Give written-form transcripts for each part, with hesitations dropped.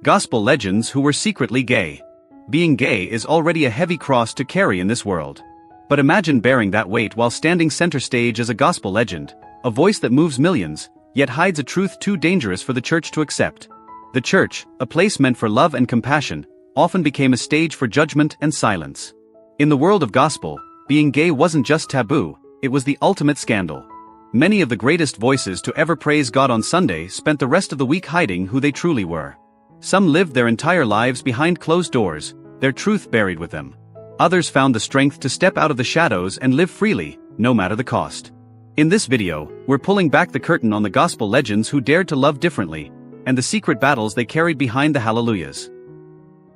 Gospel legends who were secretly gay. Being gay is already a heavy cross to carry in this world. But imagine bearing that weight while standing center stage as a gospel legend, a voice that moves millions, yet hides a truth too dangerous for the church to accept. The church, a place meant for love and compassion, often became a stage for judgment and silence. In the world of gospel, being gay wasn't just taboo, it was the ultimate scandal. Many of the greatest voices to ever praise God on Sunday spent the rest of the week hiding who they truly were. Some lived their entire lives behind closed doors, their truth buried with them. Others found the strength to step out of the shadows and live freely, no matter the cost. In this video, we're pulling back the curtain on the gospel legends who dared to love differently, and the secret battles they carried behind the hallelujahs.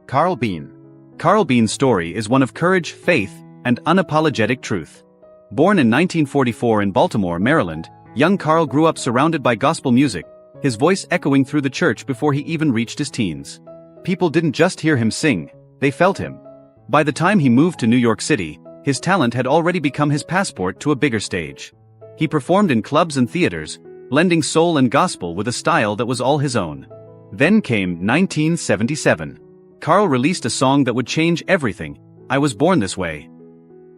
Carl Bean. Carl Bean's story is one of courage, faith, and unapologetic truth. Born in 1944 in Baltimore, Maryland, young Carl grew up surrounded by gospel music, his voice echoing through the church before he even reached his teens. People didn't just hear him sing, they felt him. By the time he moved to New York City, his talent had already become his passport to a bigger stage. He performed in clubs and theaters, blending soul and gospel with a style that was all his own. Then came 1977. Carl released a song that would change everything, "I Was Born This Way."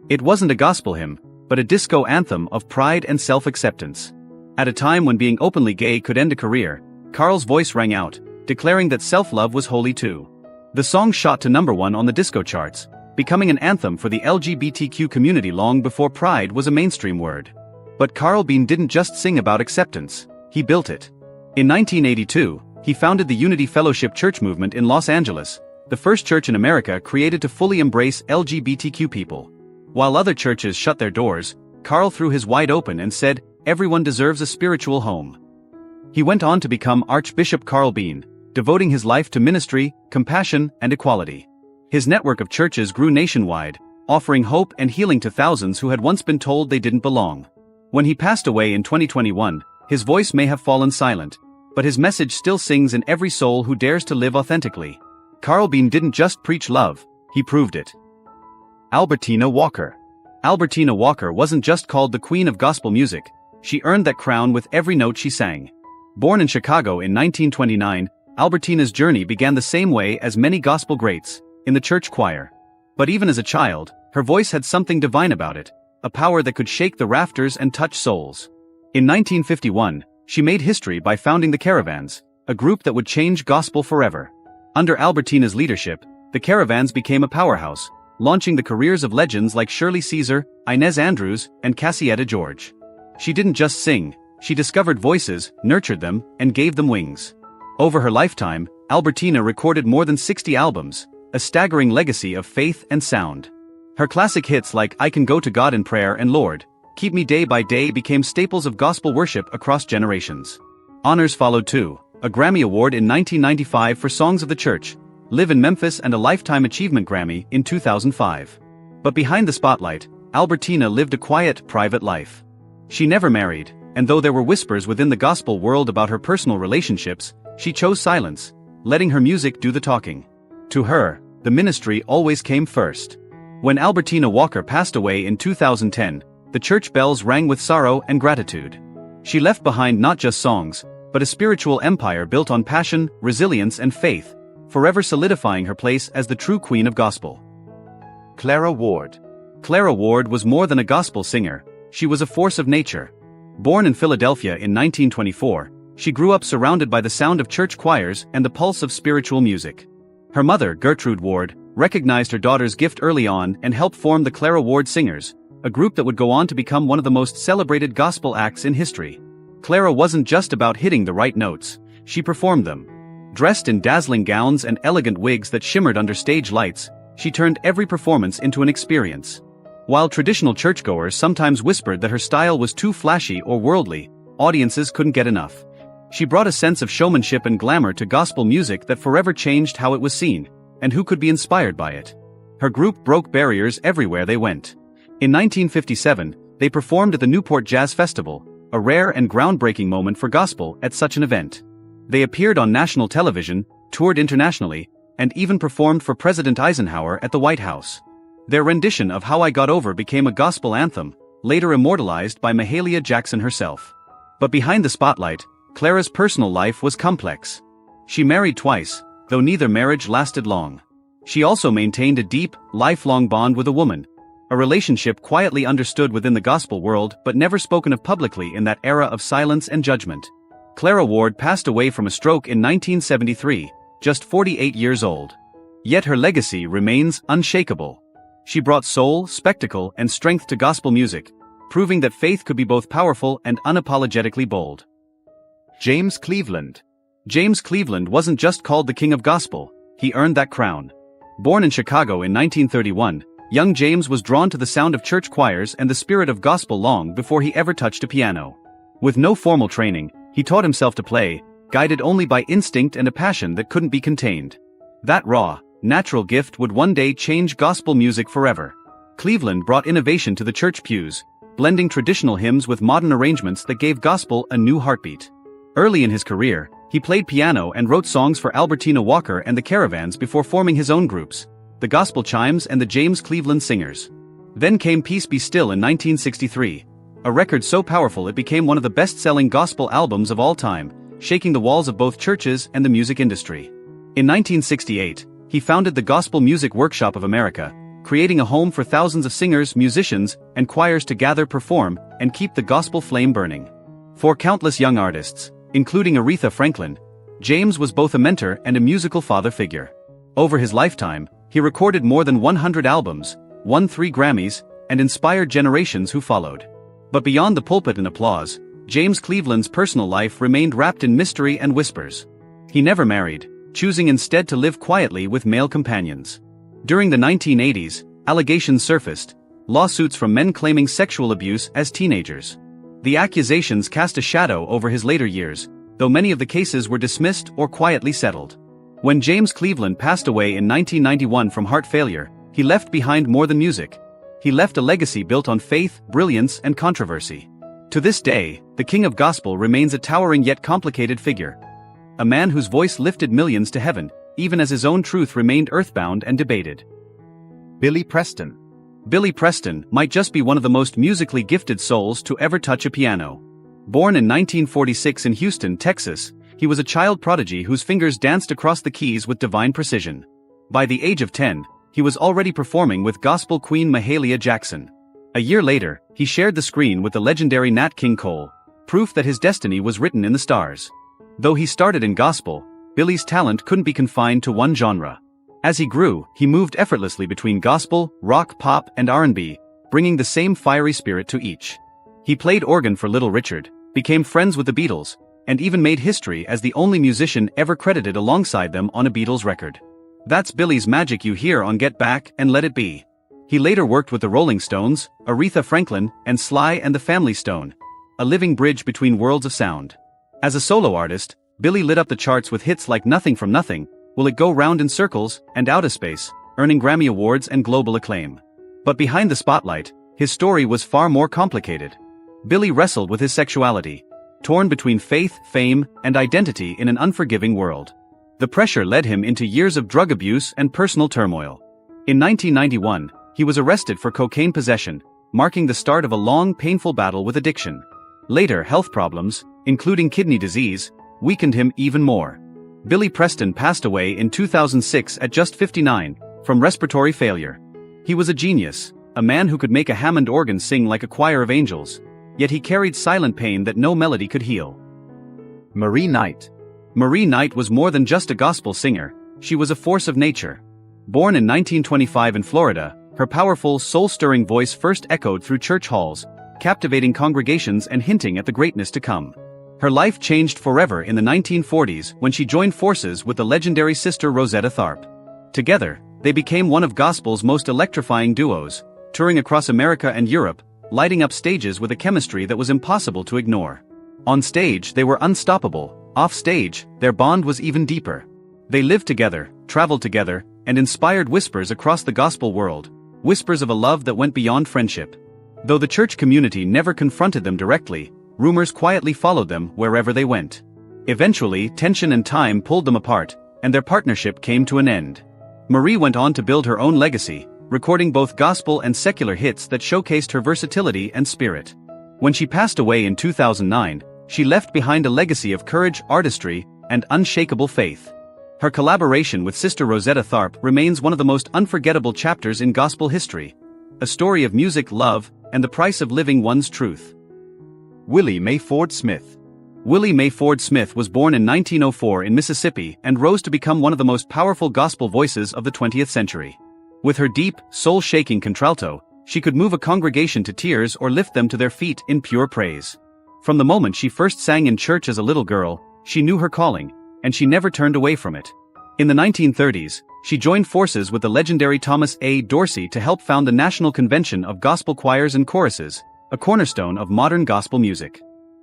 It wasn't a gospel hymn, but a disco anthem of pride and self-acceptance. At a time when being openly gay could end a career, Carl's voice rang out, declaring that self-love was holy too. The song shot to #1 on the disco charts, becoming an anthem for the LGBTQ community long before pride was a mainstream word. But Carl Bean didn't just sing about acceptance, he built it. In 1982, he founded the Unity Fellowship Church movement in Los Angeles, the first church in America created to fully embrace LGBTQ people. While other churches shut their doors, Carl threw his wide open and said, "Everyone deserves a spiritual home." He went on to become Archbishop Carl Bean, devoting his life to ministry, compassion, and equality. His network of churches grew nationwide, offering hope and healing to thousands who had once been told they didn't belong. When he passed away in 2021, his voice may have fallen silent, but his message still sings in every soul who dares to live authentically. Carl Bean didn't just preach love, he proved it. Albertina Walker. Albertina Walker wasn't just called the Queen of Gospel Music, she earned that crown with every note she sang. Born in Chicago in 1929, Albertina's journey began the same way as many gospel greats, in the church choir. But even as a child, her voice had something divine about it, a power that could shake the rafters and touch souls. In 1951, she made history by founding the Caravans, a group that would change gospel forever. Under Albertina's leadership, the Caravans became a powerhouse, launching the careers of legends like Shirley Caesar, Inez Andrews, and Cassietta George. She didn't just sing, she discovered voices, nurtured them, and gave them wings. Over her lifetime, Albertina recorded more than 60 albums, a staggering legacy of faith and sound. Her classic hits like "I Can Go to God in Prayer" and "Lord, Keep Me Day by Day" became staples of gospel worship across generations. Honors followed too, a Grammy Award in 1995 for Songs of the Church, Live in Memphis, and a Lifetime Achievement Grammy in 2005. But behind the spotlight, Albertina lived a quiet, private life. She never married, and though there were whispers within the gospel world about her personal relationships, she chose silence, letting her music do the talking. To her, the ministry always came first. When Albertina Walker passed away in 2010, the church bells rang with sorrow and gratitude. She left behind not just songs, but a spiritual empire built on passion, resilience, and faith, forever solidifying her place as the true queen of gospel. Clara Ward. Clara Ward was more than a gospel singer, she was a force of nature. Born in Philadelphia in 1924, she grew up surrounded by the sound of church choirs and the pulse of spiritual music. Her mother, Gertrude Ward, recognized her daughter's gift early on and helped form the Clara Ward Singers, a group that would go on to become one of the most celebrated gospel acts in history. Clara wasn't just about hitting the right notes, she performed them. Dressed in dazzling gowns and elegant wigs that shimmered under stage lights, she turned every performance into an experience. While traditional churchgoers sometimes whispered that her style was too flashy or worldly, audiences couldn't get enough. She brought a sense of showmanship and glamour to gospel music that forever changed how it was seen, and who could be inspired by it. Her group broke barriers everywhere they went. In 1957, they performed at the Newport Jazz Festival, a rare and groundbreaking moment for gospel at such an event. They appeared on national television, toured internationally, and even performed for President Eisenhower at the White House. Their rendition of "How I Got Over" became a gospel anthem, later immortalized by Mahalia Jackson herself. But behind the spotlight, Clara's personal life was complex. She married twice, though neither marriage lasted long. She also maintained a deep, lifelong bond with a woman, a relationship quietly understood within the gospel world but never spoken of publicly in that era of silence and judgment. Clara Ward passed away from a stroke in 1973, just 48 years old. Yet her legacy remains unshakable. She brought soul, spectacle, and strength to gospel music, proving that faith could be both powerful and unapologetically bold. James Cleveland. James Cleveland wasn't just called the King of Gospel, he earned that crown. Born in Chicago in 1931, young James was drawn to the sound of church choirs and the spirit of gospel long before he ever touched a piano. With no formal training, he taught himself to play, guided only by instinct and a passion that couldn't be contained. That raw, natural gift would one day change gospel music forever. Cleveland brought innovation to the church pews, blending traditional hymns with modern arrangements that gave gospel a new heartbeat. Early in his career, he played piano and wrote songs for Albertina Walker and the Caravans before forming his own groups, the Gospel Chimes and the James Cleveland Singers. Then came Peace Be Still in 1963, a record so powerful it became one of the best-selling gospel albums of all time, shaking the walls of both churches and the music industry. In 1968, he founded the Gospel Music Workshop of America, creating a home for thousands of singers, musicians, and choirs to gather, perform, and keep the gospel flame burning. For countless young artists, including Aretha Franklin, James was both a mentor and a musical father figure. Over his lifetime, he recorded more than 100 albums, won 3 Grammys, and inspired generations who followed. But beyond the pulpit and applause, James Cleveland's personal life remained wrapped in mystery and whispers. He never married, choosing instead to live quietly with male companions. During the 1980s, allegations surfaced, lawsuits from men claiming sexual abuse as teenagers. The accusations cast a shadow over his later years, though many of the cases were dismissed or quietly settled. When James Cleveland passed away in 1991 from heart failure, he left behind more than music. He left a legacy built on faith, brilliance, and controversy. To this day, the King of Gospel remains a towering yet complicated figure. A man whose voice lifted millions to heaven, even as his own truth remained earthbound and debated. Billy Preston. Billy Preston might just be one of the most musically gifted souls to ever touch a piano. Born in 1946 in Houston, Texas, he was a child prodigy whose fingers danced across the keys with divine precision. By the age of 10, he was already performing with gospel queen Mahalia Jackson. A year later, he shared the screen with the legendary Nat King Cole, proof that his destiny was written in the stars. Though he started in gospel, Billy's talent couldn't be confined to one genre. As he grew, he moved effortlessly between gospel, rock, pop, and R&B, bringing the same fiery spirit to each. He played organ for Little Richard, became friends with the Beatles, and even made history as the only musician ever credited alongside them on a Beatles record. That's Billy's magic you hear on Get Back and Let It Be. He later worked with the Rolling Stones, Aretha Franklin, and Sly and the Family Stone, a living bridge between worlds of sound. As a solo artist, Billy lit up the charts with hits like Nothing from Nothing, Will It Go Round in Circles, and Outer Space, earning Grammy Awards and global acclaim. But behind the spotlight, his story was far more complicated. Billy wrestled with his sexuality, torn between faith, fame, and identity in an unforgiving world. The pressure led him into years of drug abuse and personal turmoil. In 1991, he was arrested for cocaine possession, marking the start of a long, painful battle with addiction. Later, health problems, including kidney disease, weakened him even more. Billy Preston passed away in 2006 at just 59, from respiratory failure. He was a genius, a man who could make a Hammond organ sing like a choir of angels, yet he carried silent pain that no melody could heal. Marie Knight. Marie Knight was more than just a gospel singer, she was a force of nature. Born in 1925 in Florida, her powerful, soul-stirring voice first echoed through church halls, captivating congregations and hinting at the greatness to come. Her life changed forever in the 1940s when she joined forces with the legendary sister Rosetta Tharpe. Together, they became one of gospel's most electrifying duos, touring across America and Europe, lighting up stages with a chemistry that was impossible to ignore. On stage, they were unstoppable. Off stage, their bond was even deeper. They lived together, traveled together, and inspired whispers across the gospel world, whispers of a love that went beyond friendship. Though the church community never confronted them directly, rumors quietly followed them wherever they went. Eventually, tension and time pulled them apart, and their partnership came to an end. Marie went on to build her own legacy, recording both gospel and secular hits that showcased her versatility and spirit. When she passed away in 2009, she left behind a legacy of courage, artistry, and unshakable faith. Her collaboration with Sister Rosetta Tharpe remains one of the most unforgettable chapters in gospel history. A story of music, love, and the price of living one's truth. Willie Mayford Smith. Willie Mayford Smith was born in 1904 in Mississippi and rose to become one of the most powerful gospel voices of the 20th century. With her deep, soul-shaking contralto, she could move a congregation to tears or lift them to their feet in pure praise. From the moment she first sang in church as a little girl, she knew her calling, and she never turned away from it. In the 1930s, she joined forces with the legendary Thomas A. Dorsey to help found the National Convention of Gospel Choirs and Choruses, a cornerstone of modern gospel music.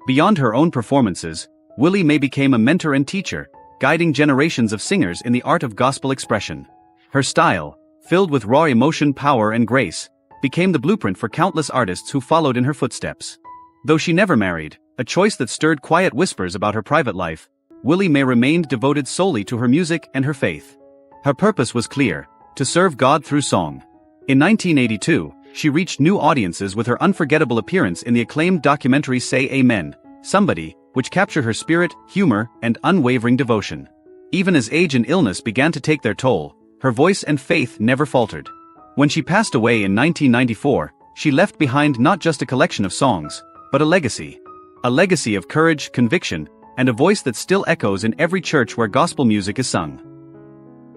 Beyond her own performances, Willie May became a mentor and teacher, guiding generations of singers in the art of gospel expression. Her style, filled with raw emotion, power, and grace, became the blueprint for countless artists who followed in her footsteps. Though she never married, a choice that stirred quiet whispers about her private life, Willie May remained devoted solely to her music and her faith. Her purpose was clear: to serve God through song. In 1982, she reached new audiences with her unforgettable appearance in the acclaimed documentary Say Amen, Somebody, which captured her spirit, humor, and unwavering devotion. Even as age and illness began to take their toll, her voice and faith never faltered. When she passed away in 1994, she left behind not just a collection of songs, but a legacy. A legacy of courage, conviction, and a voice that still echoes in every church where gospel music is sung.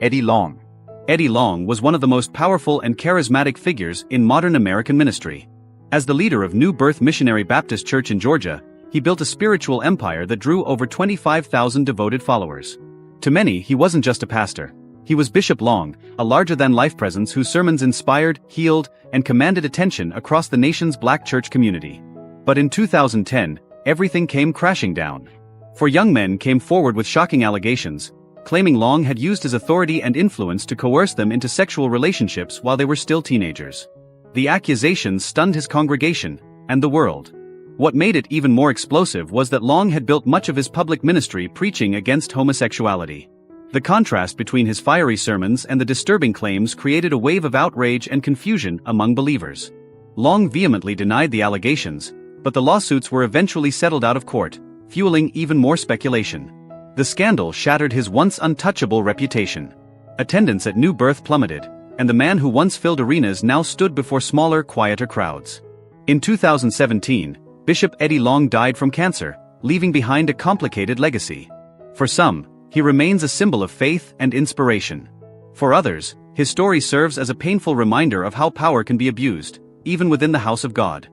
Eddie Long. Eddie Long was one of the most powerful and charismatic figures in modern American ministry. As the leader of New Birth Missionary Baptist Church in Georgia, he built a spiritual empire that drew over 25,000 devoted followers. To many, he wasn't just a pastor. He was Bishop Long, a larger-than-life presence whose sermons inspired, healed, and commanded attention across the nation's black church community. But in 2010, everything came crashing down. Four young men came forward with shocking allegations, claiming Long had used his authority and influence to coerce them into sexual relationships while they were still teenagers. The accusations stunned his congregation and the world. What made it even more explosive was that Long had built much of his public ministry preaching against homosexuality. The contrast between his fiery sermons and the disturbing claims created a wave of outrage and confusion among believers. Long vehemently denied the allegations, but the lawsuits were eventually settled out of court, fueling even more speculation. The scandal shattered his once untouchable reputation. Attendance at New Birth plummeted, and the man who once filled arenas now stood before smaller, quieter crowds. In 2017, Bishop Eddie Long died from cancer, leaving behind a complicated legacy. For some, he remains a symbol of faith and inspiration. For others, his story serves as a painful reminder of how power can be abused, even within the house of God.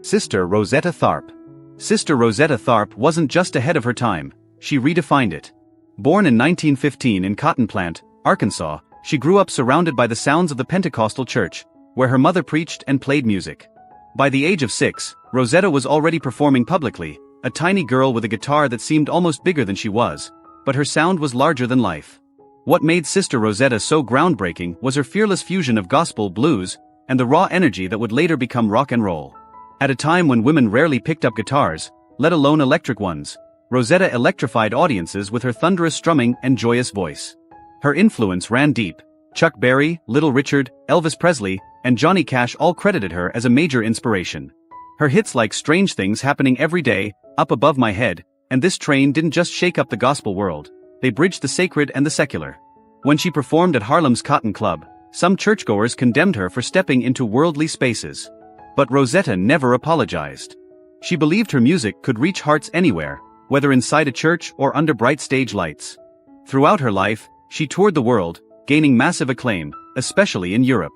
Sister Rosetta Tharpe. Sister Rosetta Tharpe wasn't just ahead of her time, she redefined it. Born in 1915 in Cotton Plant, Arkansas, she grew up surrounded by the sounds of the Pentecostal church, where her mother preached and played music. By the age of 6, Rosetta was already performing publicly, a tiny girl with a guitar that seemed almost bigger than she was, but her sound was larger than life. What made Sister Rosetta so groundbreaking was her fearless fusion of gospel, blues, and the raw energy that would later become rock and roll. At a time when women rarely picked up guitars, let alone electric ones, Rosetta electrified audiences with her thunderous strumming and joyous voice. Her influence ran deep. Chuck Berry, Little Richard, Elvis Presley, and Johnny Cash all credited her as a major inspiration. Her hits like Strange Things Happening Every Day, Up Above My Head, and This Train didn't just shake up the gospel world, they bridged the sacred and the secular. When she performed at Harlem's Cotton Club, some churchgoers condemned her for stepping into worldly spaces. But Rosetta never apologized. She believed her music could reach hearts anywhere, whether inside a church or under bright stage lights. Throughout her life, she toured the world, gaining massive acclaim, especially in Europe.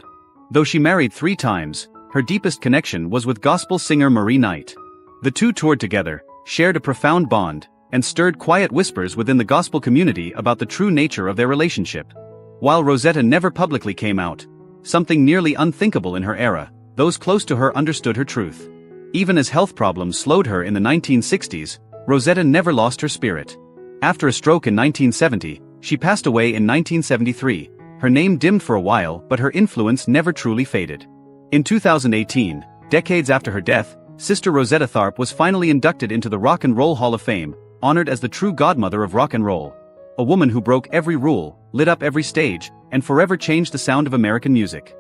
Though she married 3 times, her deepest connection was with gospel singer Marie Knight. The two toured together, shared a profound bond, and stirred quiet whispers within the gospel community about the true nature of their relationship. While Rosetta never publicly came out, something nearly unthinkable in her era, those close to her understood her truth. Even as health problems slowed her in the 1960s, Rosetta never lost her spirit. After a stroke in 1970, she passed away in 1973. Her name dimmed for a while, but her influence never truly faded. In 2018, decades after her death, Sister Rosetta Tharpe was finally inducted into the Rock and Roll Hall of Fame, honored as the true godmother of rock and roll. A woman who broke every rule, lit up every stage, and forever changed the sound of American music.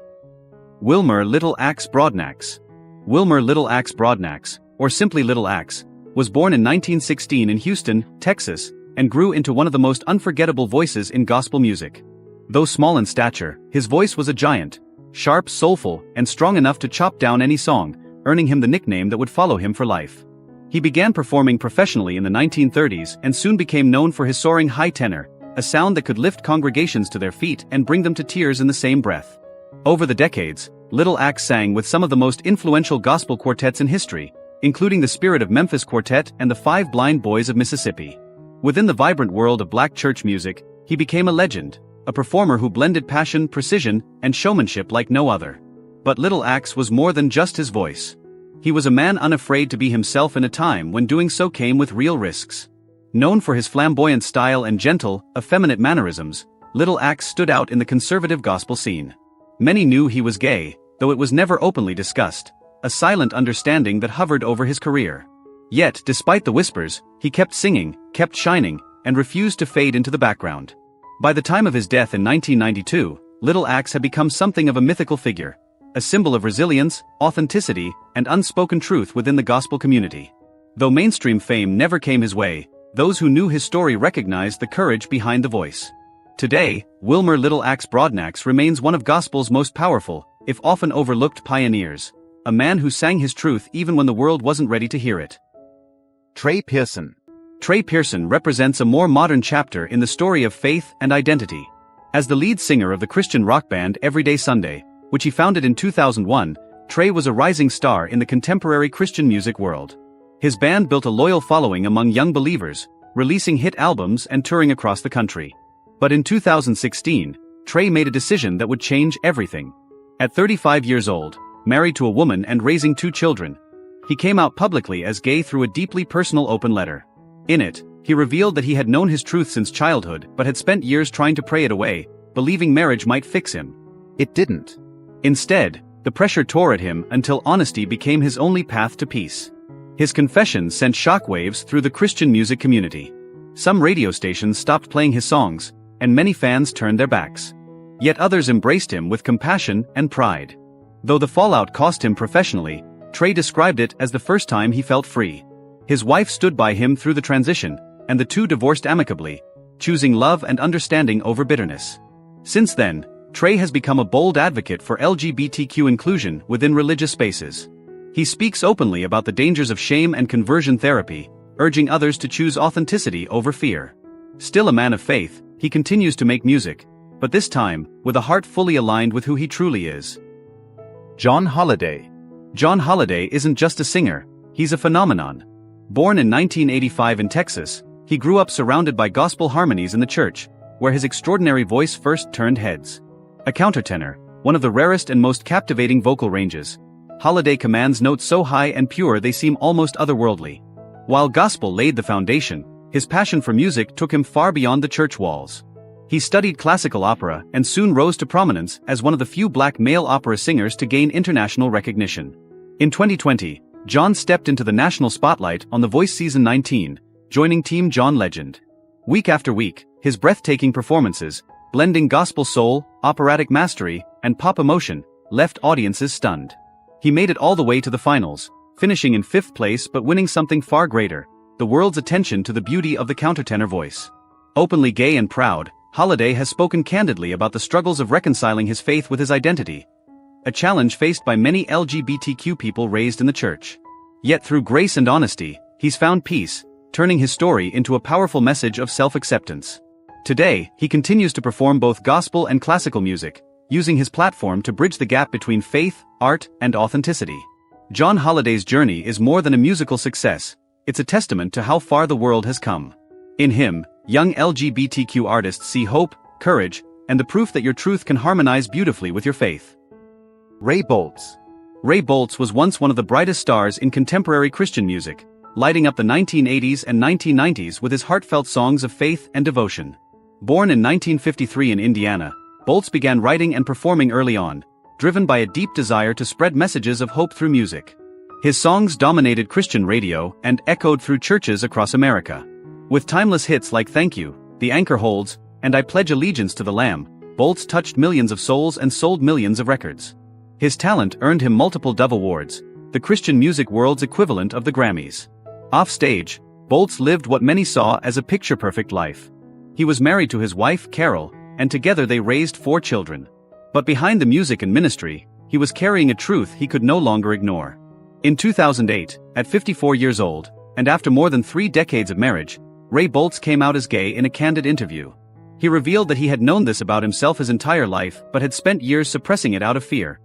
Wilmer Little Axe Broadnax. Wilmer Little Axe Broadnax, or simply Little Axe, was born in 1916 in Houston, Texas, and grew into one of the most unforgettable voices in gospel music. Though small in stature, his voice was a giant, sharp, soulful, and strong enough to chop down any song, earning him the nickname that would follow him for life. He began performing professionally in the 1930s and soon became known for his soaring high tenor, a sound that could lift congregations to their feet and bring them to tears in the same breath. Over the decades, Little Axe sang with some of the most influential gospel quartets in history, including the Spirit of Memphis Quartet and the Five Blind Boys of Mississippi. Within the vibrant world of black church music, he became a legend, a performer who blended passion, precision, and showmanship like no other. But Little Axe was more than just his voice. He was a man unafraid to be himself in a time when doing so came with real risks. Known for his flamboyant style and gentle, effeminate mannerisms, Little Axe stood out in the conservative gospel scene. Many knew he was gay, though it was never openly discussed, a silent understanding that hovered over his career. Yet, despite the whispers, he kept singing, kept shining, and refused to fade into the background. By the time of his death in 1992, Little Axe had become something of a mythical figure, a symbol of resilience, authenticity, and unspoken truth within the gospel community. Though mainstream fame never came his way, those who knew his story recognized the courage behind the voice. Today, Little Axe Broadnax remains one of gospel's most powerful, if often overlooked pioneers, a man who sang his truth even when the world wasn't ready to hear it. Trey Pearson. Trey Pearson represents a more modern chapter in the story of faith and identity. As the lead singer of the Christian rock band Everyday Sunday, which he founded in 2001, Trey was a rising star in the contemporary Christian music world. His band built a loyal following among young believers, releasing hit albums and touring across the country. But in 2016, Trey made a decision that would change everything. At 35 years old, married to a woman and raising 2 children, he came out publicly as gay through a deeply personal open letter. In it, he revealed that he had known his truth since childhood but had spent years trying to pray it away, believing marriage might fix him. It didn't. Instead, the pressure tore at him until honesty became his only path to peace. His confession sent shockwaves through the Christian music community. Some radio stations stopped playing his songs, and many fans turned their backs. Yet others embraced him with compassion and pride. Though the fallout cost him professionally, Trey described it as the first time he felt free. His wife stood by him through the transition, and the two divorced amicably, choosing love and understanding over bitterness. Since then, Trey has become a bold advocate for LGBTQ inclusion within religious spaces. He speaks openly about the dangers of shame and conversion therapy, urging others to choose authenticity over fear. Still a man of faith, he continues to make music, but this time, with a heart fully aligned with who he truly is. John Holiday. John Holiday isn't just a singer, he's a phenomenon. Born in 1985 in Texas, he grew up surrounded by gospel harmonies in the church, where his extraordinary voice first turned heads. A countertenor, one of the rarest and most captivating vocal ranges, Holiday commands notes so high and pure they seem almost otherworldly. While gospel laid the foundation, his passion for music took him far beyond the church walls. He studied classical opera and soon rose to prominence as one of the few black male opera singers to gain international recognition. In 2020, John stepped into the national spotlight on The Voice Season 19, joining Team John Legend. Week after week, his breathtaking performances, blending gospel soul, operatic mastery, and pop emotion, left audiences stunned. He made it all the way to the finals, finishing in 5th place but winning something far greater, the world's attention to the beauty of the countertenor voice. Openly gay and proud, Holiday has spoken candidly about the struggles of reconciling his faith with his identity, a challenge faced by many LGBTQ people raised in the church. Yet through grace and honesty, he's found peace, turning his story into a powerful message of self-acceptance. Today, he continues to perform both gospel and classical music, using his platform to bridge the gap between faith, art, and authenticity. John Holiday's journey is more than a musical success, it's a testament to how far the world has come. In him, young LGBTQ artists see hope, courage, and the proof that your truth can harmonize beautifully with your faith. Ray Boltz. Ray Boltz was once one of the brightest stars in contemporary Christian music, lighting up the 1980s and 1990s with his heartfelt songs of faith and devotion. Born in 1953 in Indiana, Boltz began writing and performing early on, driven by a deep desire to spread messages of hope through music. His songs dominated Christian radio and echoed through churches across America. With timeless hits like Thank You, The Anchor Holds, and I Pledge Allegiance to the Lamb, Boltz touched millions of souls and sold millions of records. His talent earned him multiple Dove Awards, the Christian music world's equivalent of the Grammys. Off stage, Boltz lived what many saw as a picture-perfect life. He was married to his wife, Carol, and together they raised 4 children. But behind the music and ministry, he was carrying a truth he could no longer ignore. In 2008, at 54 years old, and after more than 3 decades of marriage, Ray Boltz came out as gay in a candid interview. He revealed that he had known this about himself his entire life but had spent years suppressing it out of fear.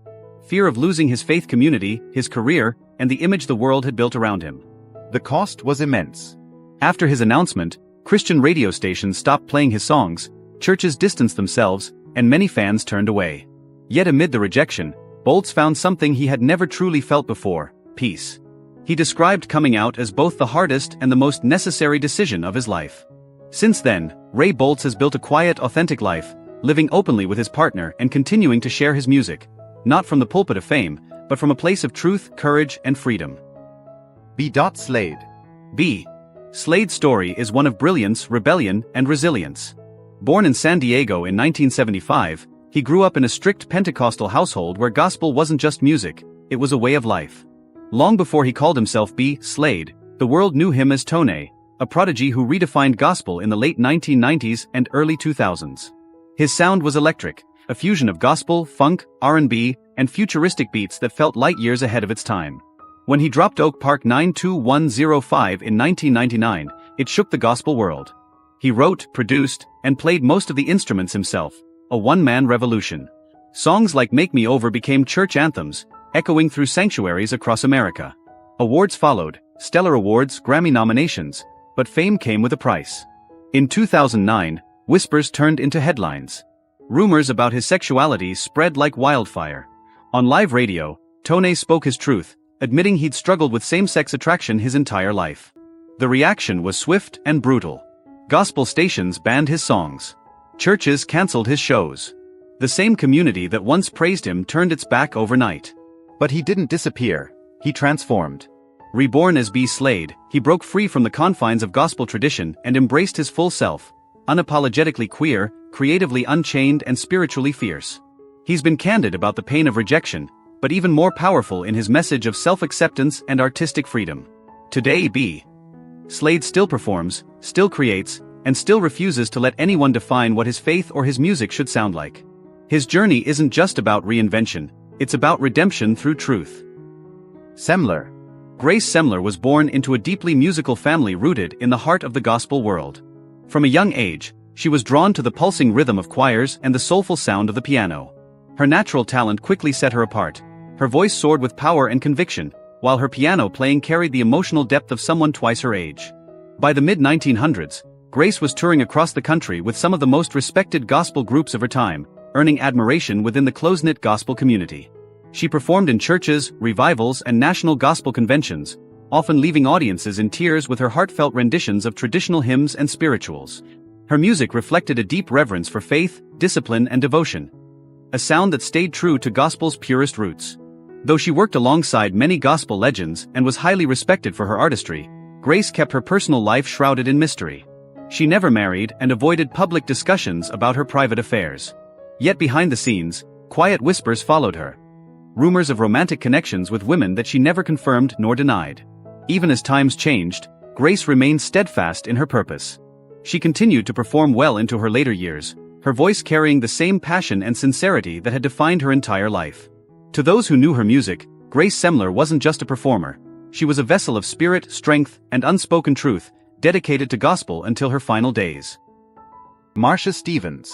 Fear of losing his faith community, his career, and the image the world had built around him. The cost was immense. After his announcement, Christian radio stations stopped playing his songs, churches distanced themselves, and many fans turned away. Yet amid the rejection, Boltz found something he had never truly felt before: peace. He described coming out as both the hardest and the most necessary decision of his life. Since then, Ray Boltz has built a quiet, authentic life, living openly with his partner and continuing to share his music, not from the pulpit of fame, but from a place of truth, courage, and freedom. B. Slade. B. Slade's story is one of brilliance, rebellion, and resilience. Born in San Diego in 1975, he grew up in a strict Pentecostal household where gospel wasn't just music, it was a way of life. Long before he called himself B. Slade, the world knew him as Tone, a prodigy who redefined gospel in the late 1990s and early 2000s. His sound was electric, a fusion of gospel, funk, R&B, and futuristic beats that felt light years ahead of its time. When he dropped Oak Park 92105 in 1999, it shook the gospel world. He wrote, produced, and played most of the instruments himself, a one-man revolution. Songs like Make Me Over became church anthems, echoing through sanctuaries across America. Awards followed, stellar awards, Grammy nominations, but fame came with a price. In 2009, whispers turned into headlines. Rumors about his sexuality spread like wildfire. On live radio, Tone spoke his truth, admitting he'd struggled with same-sex attraction his entire life. The reaction was swift and brutal. Gospel stations banned his songs. Churches canceled his shows. The same community that once praised him turned its back overnight. But he didn't disappear, he transformed. Reborn as B. Slade, he broke free from the confines of gospel tradition and embraced his full self, unapologetically queer, creatively unchained, and spiritually fierce. He's been candid about the pain of rejection, but even more powerful in his message of self-acceptance and artistic freedom. Today B. Slade still performs, still creates, and still refuses to let anyone define what his faith or his music should sound like. His journey isn't just about reinvention, it's about redemption through truth. Semler. Grace Semler was born into a deeply musical family rooted in the heart of the gospel world. From a young age, she was drawn to the pulsing rhythm of choirs and the soulful sound of the piano. Her natural talent quickly set her apart. Her voice soared with power and conviction, while her piano playing carried the emotional depth of someone twice her age. By the mid-1900s, Grace was touring across the country with some of the most respected gospel groups of her time, earning admiration within the close-knit gospel community. She performed in churches, revivals, and national gospel conventions, often leaving audiences in tears with her heartfelt renditions of traditional hymns and spirituals. Her music reflected a deep reverence for faith, discipline, and devotion. A sound that stayed true to gospel's purest roots. Though she worked alongside many gospel legends and was highly respected for her artistry, Grace kept her personal life shrouded in mystery. She never married and avoided public discussions about her private affairs. Yet behind the scenes, quiet whispers followed her. Rumors of romantic connections with women that she never confirmed nor denied. Even as times changed, Grace remained steadfast in her purpose. She continued to perform well into her later years, her voice carrying the same passion and sincerity that had defined her entire life. To those who knew her music, Grace Semler wasn't just a performer. She was a vessel of spirit, strength, and unspoken truth, dedicated to gospel until her final days. Marcia Stevens.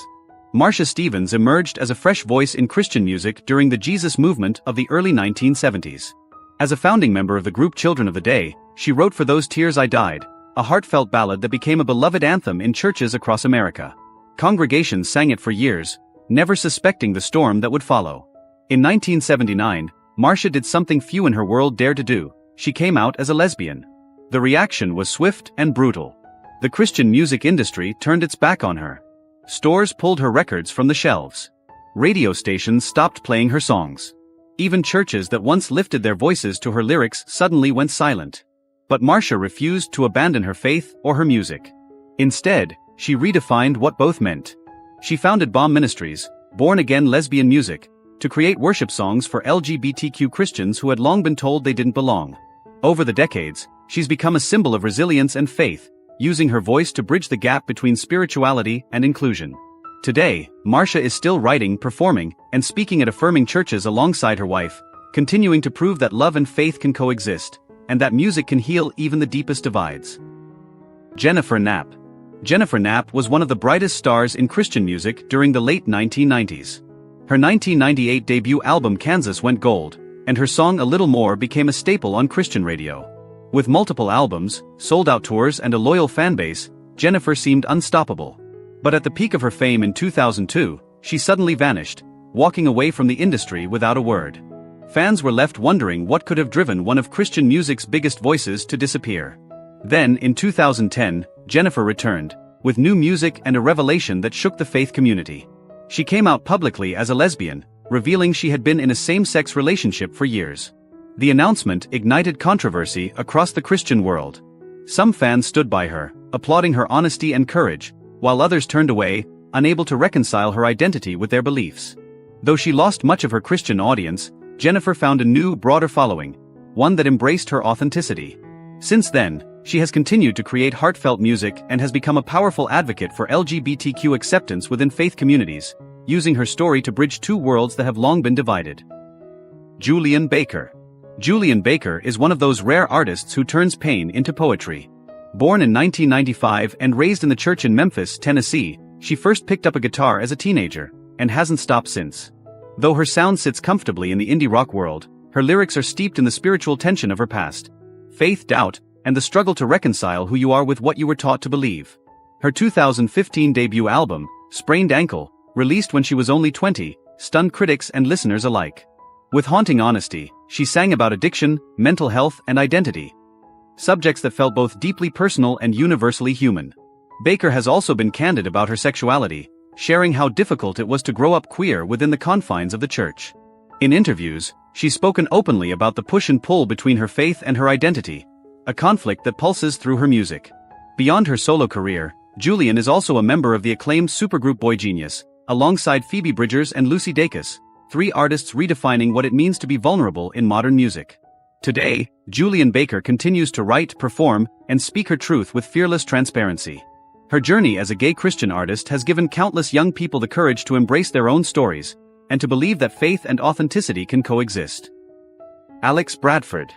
Marcia Stevens emerged as a fresh voice in Christian music during the Jesus movement of the early 1970s. As a founding member of the group Children of the Day, she wrote For Those Tears I Died, a heartfelt ballad that became a beloved anthem in churches across America. Congregations sang it for years, never suspecting the storm that would follow. In 1979, Marcia did something few in her world dared to do. She came out as a lesbian. The reaction was swift and brutal. The Christian music industry turned its back on her. Stores pulled her records from the shelves. Radio stations stopped playing her songs. Even churches that once lifted their voices to her lyrics suddenly went silent. But Marcia refused to abandon her faith or her music. Instead, she redefined what both meant. She founded Bomb Ministries, born-again lesbian music, to create worship songs for LGBTQ Christians who had long been told they didn't belong. Over the decades, she's become a symbol of resilience and faith, using her voice to bridge the gap between spirituality and inclusion. Today, Marcia is still writing, performing, and speaking at affirming churches alongside her wife, continuing to prove that love and faith can coexist, and that music can heal even the deepest divides. Jennifer Knapp. Jennifer Knapp was one of the brightest stars in Christian music during the late 1990s. Her 1998 debut album Kansas went gold, and her song A Little More became a staple on Christian radio. With multiple albums, sold-out tours and a loyal fanbase, Jennifer seemed unstoppable. But at the peak of her fame in 2002, she suddenly vanished, walking away from the industry without a word. Fans were left wondering what could have driven one of Christian music's biggest voices to disappear. Then, in 2010, Jennifer returned, with new music and a revelation that shook the faith community. She came out publicly as a lesbian, revealing she had been in a same-sex relationship for years. The announcement ignited controversy across the Christian world. Some fans stood by her, applauding her honesty and courage, while others turned away, unable to reconcile her identity with their beliefs. Though she lost much of her Christian audience, Jennifer found a new, broader following, one that embraced her authenticity. Since then, she has continued to create heartfelt music and has become a powerful advocate for LGBTQ acceptance within faith communities, using her story to bridge two worlds that have long been divided. Julien Baker. Julien Baker is one of those rare artists who turns pain into poetry. Born in 1995 and raised in the church in Memphis, Tennessee, she first picked up a guitar as a teenager, and hasn't stopped since. Though her sound sits comfortably in the indie rock world, her lyrics are steeped in the spiritual tension of her past. Faith, doubt, and the struggle to reconcile who you are with what you were taught to believe. Her 2015 debut album, Sprained Ankle, released when she was only 20, stunned critics and listeners alike. With haunting honesty, she sang about addiction, mental health, and identity. Subjects that felt both deeply personal and universally human. Baker has also been candid about her sexuality, sharing how difficult it was to grow up queer within the confines of the church. In interviews, she's spoken openly about the push and pull between her faith and her identity, a conflict that pulses through her music. Beyond her solo career, Julien is also a member of the acclaimed supergroup Boy Genius, alongside Phoebe Bridgers and Lucy Dacus, three artists redefining what it means to be vulnerable in modern music. Today, Julien Baker continues to write, perform, and speak her truth with fearless transparency. Her journey as a gay Christian artist has given countless young people the courage to embrace their own stories, and to believe that faith and authenticity can coexist. Axe Bradford.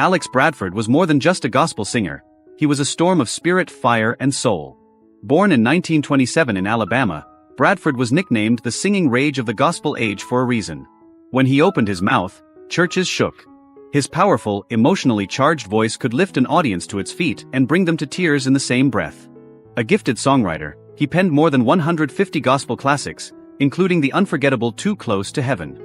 Axe Bradford was more than just a gospel singer. He was a storm of spirit, fire, and soul. Born in 1927 in Alabama, Bradford was nicknamed the singing rage of the gospel age for a reason. When he opened his mouth, churches shook. His powerful, emotionally charged voice could lift an audience to its feet and bring them to tears in the same breath. A gifted songwriter, he penned more than 150 gospel classics, including the unforgettable Too Close to Heaven.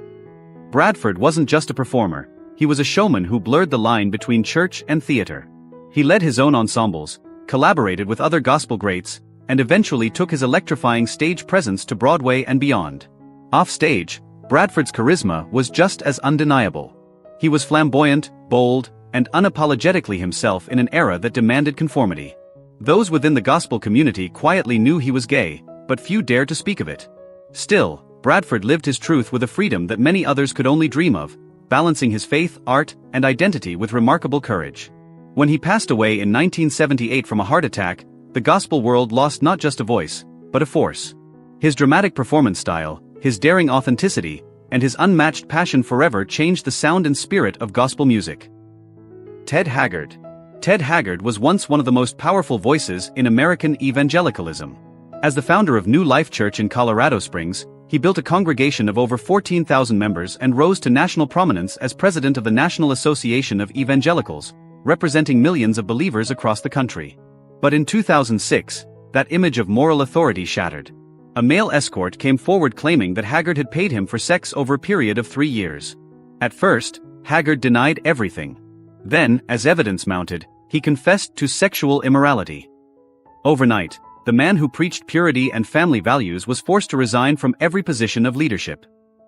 Bradford wasn't just a performer, he was a showman who blurred the line between church and theater. He led his own ensembles, collaborated with other gospel greats, and eventually took his electrifying stage presence to Broadway and beyond. Off stage, Bradford's charisma was just as undeniable. He was flamboyant, bold, and unapologetically himself in an era that demanded conformity. Those within the gospel community quietly knew he was gay, but few dared to speak of it. Still, Bradford lived his truth with a freedom that many others could only dream of, balancing his faith, art, and identity with remarkable courage. When he passed away in 1978 from a heart attack, the gospel world lost not just a voice, but a force. His dramatic performance style, his daring authenticity, and his unmatched passion forever changed the sound and spirit of gospel music. Ted Haggard. Ted Haggard was once one of the most powerful voices in American evangelicalism. As the founder of New Life Church in Colorado Springs, he built a congregation of over 14,000 members and rose to national prominence as president of the National Association of Evangelicals, representing millions of believers across the country. But in 2006, that image of moral authority shattered. A male escort came forward claiming that Haggard had paid him for sex over a period of 3 years. At first, Haggard denied everything. Then, as evidence mounted, he confessed to sexual immorality. Overnight, the man who preached purity and family values was forced to resign from every position of leadership.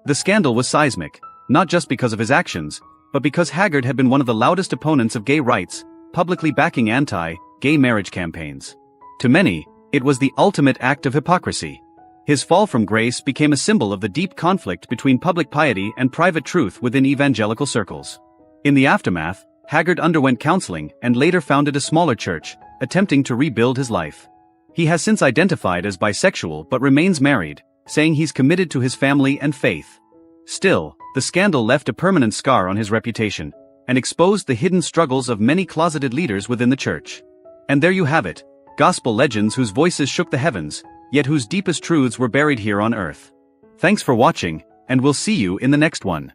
The scandal was seismic, not just because of his actions, but because Haggard had been one of the loudest opponents of gay rights, publicly backing anti-gay marriage campaigns. To many, it was the ultimate act of hypocrisy. His fall from grace became a symbol of the deep conflict between public piety and private truth within evangelical circles. In the aftermath, Haggard underwent counseling and later founded a smaller church, attempting to rebuild his life. He has since identified as bisexual but remains married, saying he's committed to his family and faith. Still, the scandal left a permanent scar on his reputation and exposed the hidden struggles of many closeted leaders within the church. And there you have it, gospel legends whose voices shook the heavens, yet whose deepest truths were buried here on earth. Thanks for watching, and we'll see you in the next one.